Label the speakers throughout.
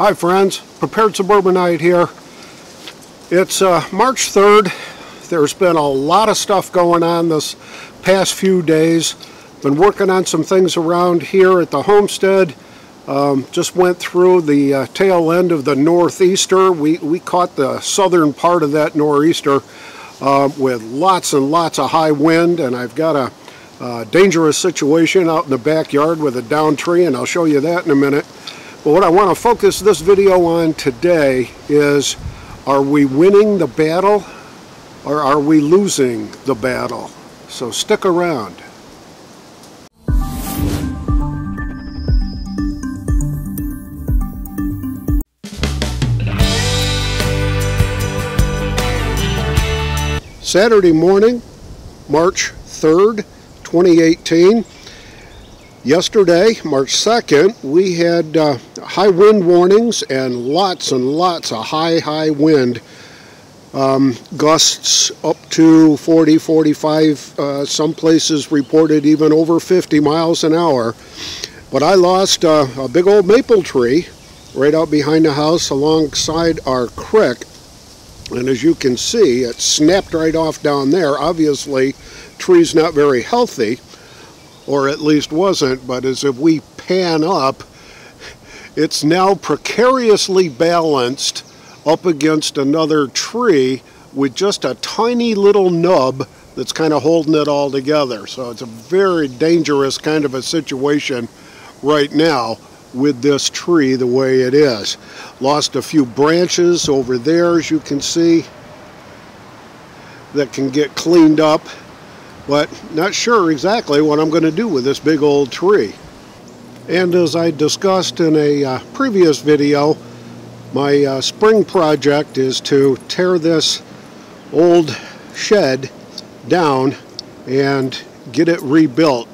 Speaker 1: Hi friends, Prepared Suburbanite here. It's March 3rd. There's been a lot of stuff going on this past few days. Been working on some things around here at the homestead. Just went through the tail end of the northeaster. We caught the southern part of that nor'easter with lots and lots of high wind, and I've got a dangerous situation out in the backyard with a downed tree, and I'll show you that in a minute. But what I want to focus this video on today is, are we winning the battle or are we losing the battle? So stick around. Saturday morning, March 3rd, 2018. Yesterday, March 2nd, we had high wind warnings and lots of high wind. Gusts up to 40, 45, some places reported even over 50 miles an hour. But I lost a big old maple tree right out behind the house alongside our creek. And as you can see, it snapped right off down there. Obviously, tree's not very healthy, or at least wasn't, but as if we pan up, it's now precariously balanced up against another tree with just a tiny little nub that's kind of holding it all together. So it's a very dangerous kind of a situation right now with this tree the way it is. Lost a few branches over there, as you can see, that can get cleaned up. But not sure exactly what I'm going to do with this big old tree. And as I discussed in a previous video, my spring project is to tear this old shed down and get it rebuilt.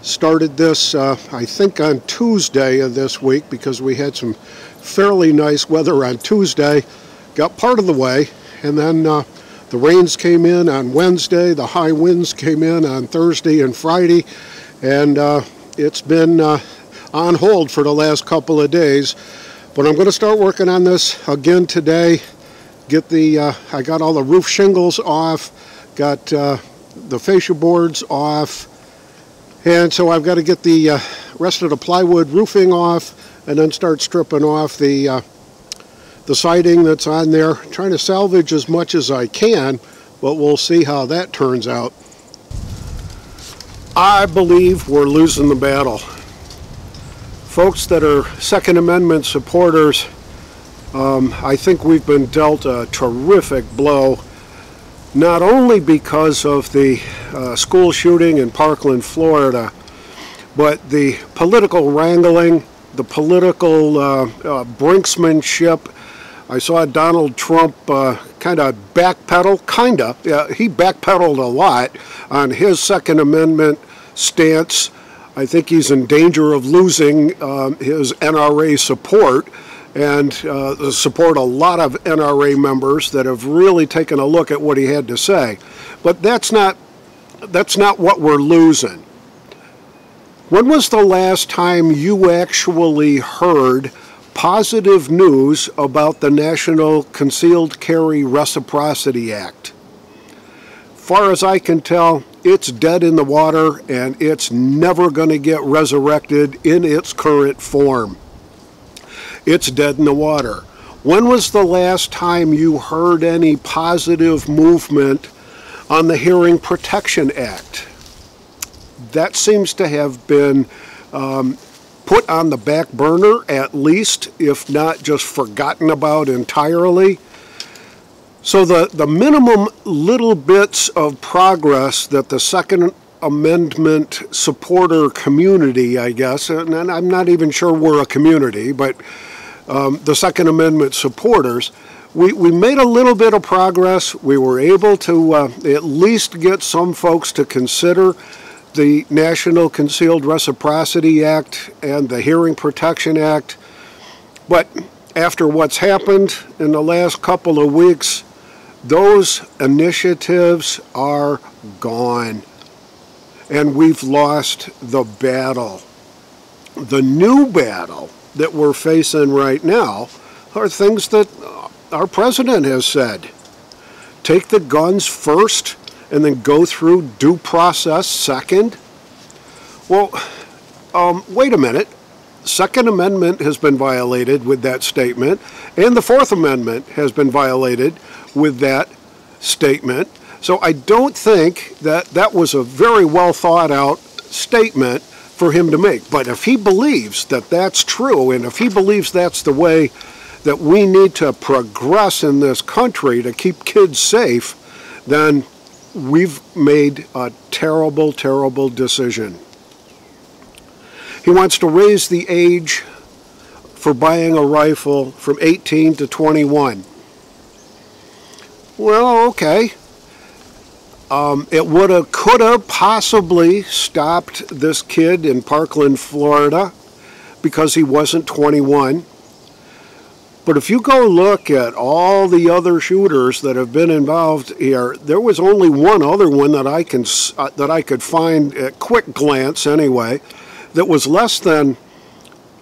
Speaker 1: Started this, I think, on Tuesday of this week because we had some fairly nice weather on Tuesday. Got part of the way, and then the rains came in on Wednesday, the high winds came in on Thursday and Friday, and it's been on hold for the last couple of days. But I'm going to start working on this again today. Get the, I got all the roof shingles off, got the fascia boards off, and so I've got to get the rest of the plywood roofing off and then start stripping off the siding that's on there, trying to salvage as much as I can, but we'll see how that turns out. I believe we're losing the battle. Folks that are Second Amendment supporters, I think we've been dealt a terrific blow, not only because of the school shooting in Parkland, Florida, but the political wrangling, the political brinksmanship. I saw Donald Trump kind of backpedal, he backpedaled a lot on his Second Amendment stance. I think he's in danger of losing his NRA support, and support a lot of NRA members that have really taken a look at what he had to say. But that's not what we're losing. When was the last time you actually heard positive news about the National Concealed Carry Reciprocity Act? Far as I can tell, it's dead in the water, and it's never going to get resurrected in its current form. It's dead in the water. When was the last time you heard any positive movement on the Hearing Protection Act? That seems to have been put on the back burner, at least, if not just forgotten about entirely. So the minimum little bits of progress that the Second Amendment supporter community, I guess, and I'm not even sure we're a community, but the Second Amendment supporters, we made a little bit of progress. We were able to at least get some folks to consider the National Concealed Reciprocity Act and the Hearing Protection Act. But after what's happened in the last couple of weeks, those initiatives are gone, and we've lost the battle. The new battle that we're facing right now are things that our president has said. Take the guns first and then go through due process second. Well, wait a minute. Second Amendment has been violated with that statement, and the Fourth Amendment has been violated with that statement. So I don't think that that was a very well thought out statement for him to make. But if he believes that that's true, and if he believes that's the way that we need to progress in this country to keep kids safe, then we've made a terrible, terrible decision. He wants to raise the age for buying a rifle from 18 to 21. Well, okay. It would have, could have possibly stopped this kid in Parkland, Florida, because he wasn't 21. But if you go look at all the other shooters that have been involved here, there was only one other one that I could find at quick glance anyway, that was less than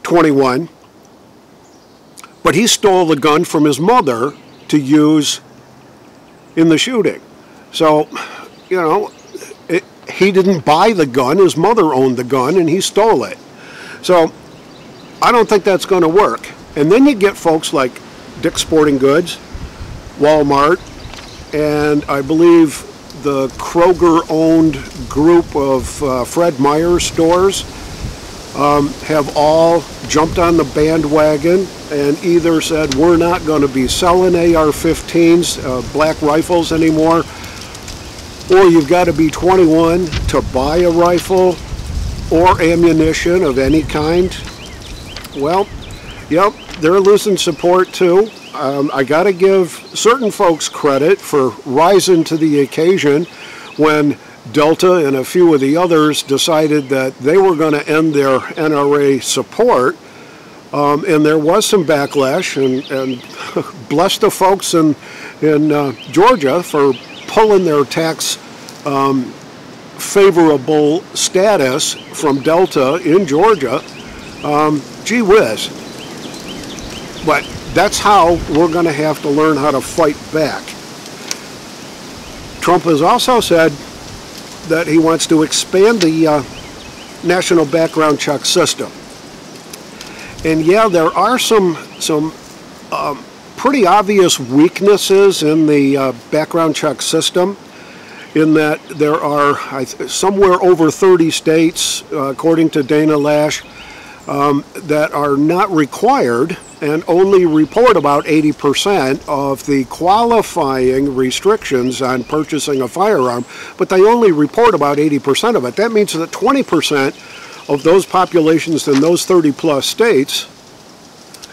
Speaker 1: 21. But he stole the gun from his mother to use in the shooting. So, you know, he didn't buy the gun. His mother owned the gun, and he stole it. So I don't think that's going to work. And then you get folks like Dick's Sporting Goods, Walmart, and I believe the Kroger-owned group of Fred Meyer stores have all jumped on the bandwagon and either said, we're not going to be selling AR-15s, black rifles anymore, or you've got to be 21 to buy a rifle or ammunition of any kind. Well, yep, they're losing support too. I got to give certain folks credit for rising to the occasion when Delta and a few of the others decided that they were going to end their NRA support, and there was some backlash, and bless the folks in Georgia for pulling their tax favorable status from Delta in Georgia. Gee whiz. But that's how we're going to have to learn how to fight back. Trump has also said that he wants to expand the national background check system. And yeah, there are some pretty obvious weaknesses in the background check system, in that there are somewhere over 30 states, according to Dana Lash, that are not required and only report about 80% of the qualifying restrictions on purchasing a firearm, but they only report about 80% of it. That means that 20% of those populations in those 30-plus states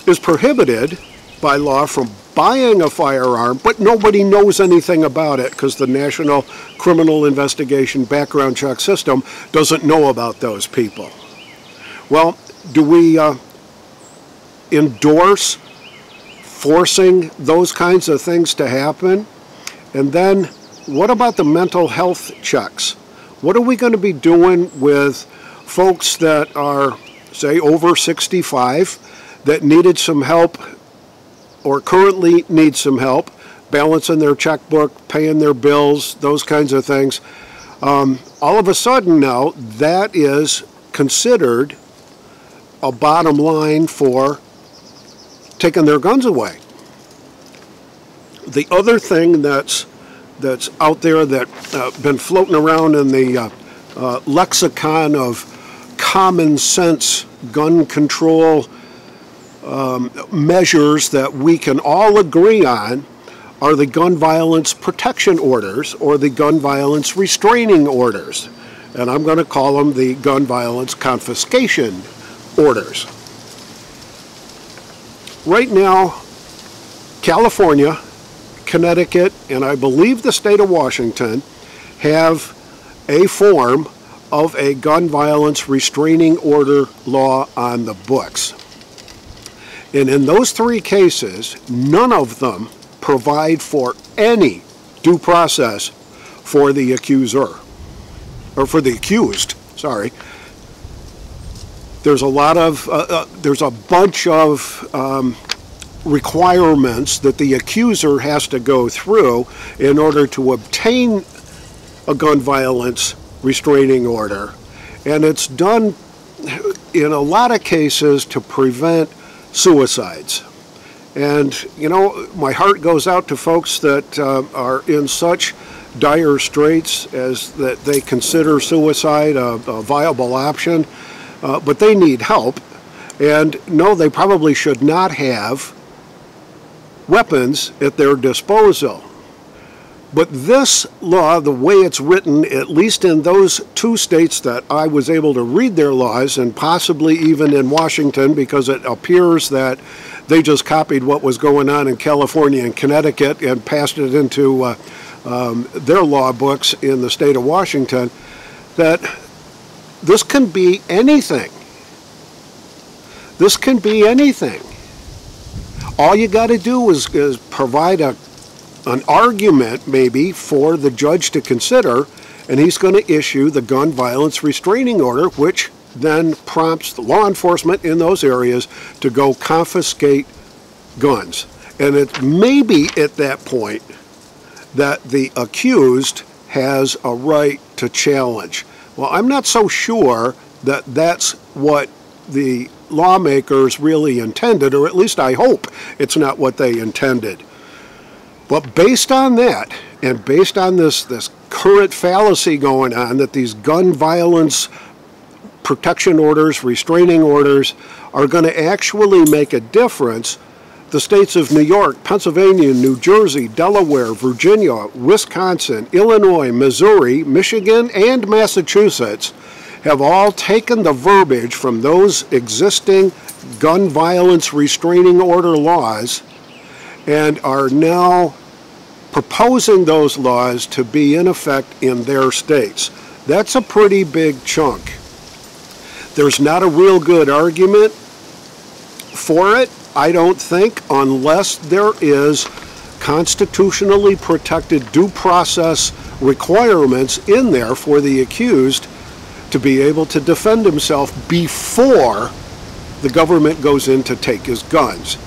Speaker 1: is prohibited by law from buying a firearm, but nobody knows anything about it because the National Criminal Investigation Background Check System doesn't know about those people. Well, do we endorse forcing those kinds of things to happen? And then what about the mental health checks? What are we going to be doing with folks that are, say, over 65 that needed some help or currently need some help balancing their checkbook, paying their bills, those kinds of things? All of a sudden now that is considered a bottom line for taking their guns away. The other thing that's out there that's been floating around in the lexicon of common sense gun control measures that we can all agree on are the gun violence protection orders or the gun violence restraining orders. And I'm going to call them the gun violence confiscation orders. Right now, California, Connecticut, and I believe the state of Washington have a form of a gun violence restraining order law on the books. And in those three cases, none of them provide for any due process for the accuser, or for the accused, sorry. There's there's a bunch of requirements that the accuser has to go through in order to obtain a gun violence restraining order. And it's done in a lot of cases to prevent suicides. And, you know, my heart goes out to folks that are in such dire straits as that they consider suicide a viable option, but they need help. And no, they probably should not have weapons at their disposal. But this law, the way it's written, at least in those 2 states that I was able to read their laws, and possibly even in Washington, because it appears that they just copied what was going on in California and Connecticut and passed it into their law books in the state of Washington, that this can be anything. This can be anything. All you got to do is provide an argument, maybe, for the judge to consider, and he's going to issue the gun violence restraining order, which then prompts the law enforcement in those areas to go confiscate guns. And it may be at that point that the accused has a right to challenge. Well, I'm not so sure that that's what the lawmakers really intended, or at least I hope it's not what they intended. But based on that, and based on this current fallacy going on, that these gun violence protection orders, restraining orders, are going to actually make a difference, the states of New York, Pennsylvania, New Jersey, Delaware, Virginia, Wisconsin, Illinois, Missouri, Michigan, and Massachusetts have all taken the verbiage from those existing gun violence restraining order laws and are now proposing those laws to be in effect in their states. That's a pretty big chunk. There's not a real good argument for it, I don't think, unless there is constitutionally protected due process requirements in there for the accused to be able to defend himself before the government goes in to take his guns.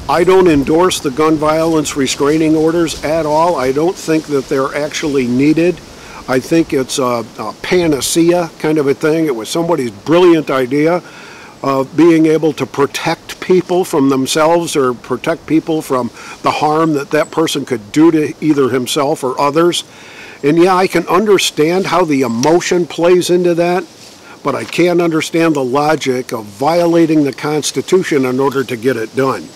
Speaker 1: I don't endorse the gun violence restraining orders at all. I don't think that they're actually needed. I think it's a panacea kind of a thing. It was somebody's brilliant idea of being able to protect people from themselves or protect people from the harm that that person could do to either himself or others. And yeah, I can understand how the emotion plays into that, but I can't understand the logic of violating the Constitution in order to get it done.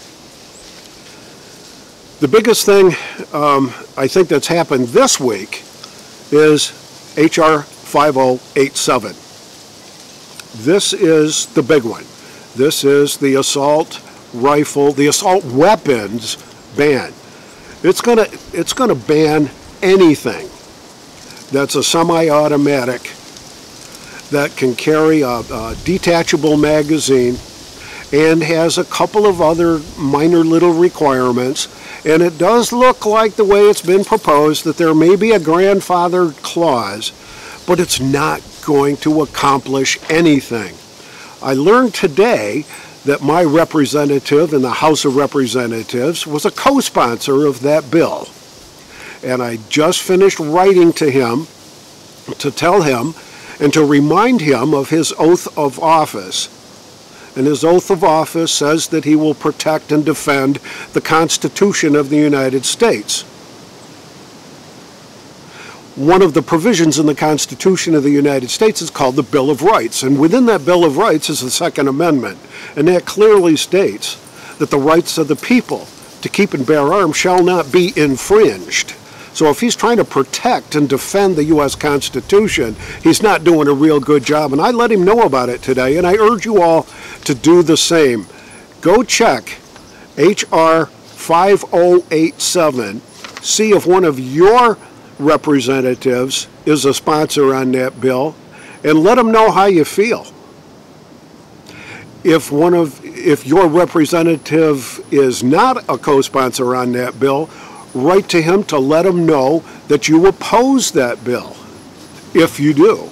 Speaker 1: The biggest thing I think that's happened this week is H.R. 5087. This is the big one. This is the assault rifle, the assault weapons ban. It's gonna ban anything that's a semi-automatic that can carry a detachable magazine and has a couple of other minor little requirements. And it does look like, the way it's been proposed, that there may be a grandfathered clause, but it's not going to accomplish anything. I learned today that my representative in the House of Representatives was a co-sponsor of that bill. And I just finished writing to him to tell him and to remind him of his oath of office. And his oath of office says that he will protect and defend the Constitution of the United States. One of the provisions in the Constitution of the United States is called the Bill of Rights, and within that Bill of Rights is the Second Amendment, and that clearly states that the rights of the people to keep and bear arms shall not be infringed. So if he's trying to protect and defend the U.S. Constitution, he's not doing a real good job. And I let him know about it today, and I urge you all to do the same. Go check H.R. 5087, see if one of your representatives is a sponsor on that bill, and let them know how you feel. If your representative is not a co-sponsor on that bill, write to him to let him know that you oppose that bill, if you do.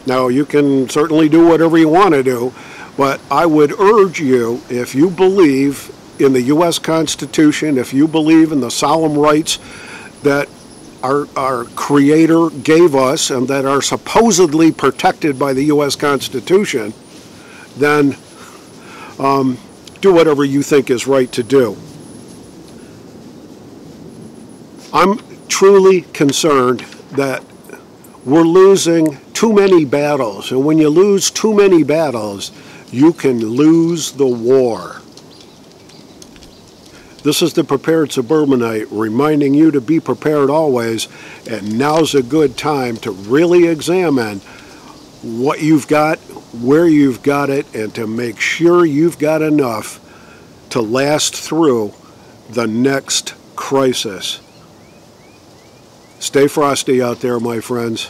Speaker 1: Now, you can certainly do whatever you want to do, but I would urge you, if you believe in the U.S. Constitution, if you believe in the solemn rights that our Creator gave us and that are supposedly protected by the U.S. Constitution, then do whatever you think is right to do. I'm truly concerned that we're losing too many battles, and when you lose too many battles, you can lose the war. This is the Prepared Suburbanite reminding you to be prepared always, and now's a good time to really examine what you've got, where you've got it, and to make sure you've got enough to last through the next crisis. Stay frosty out there, my friends.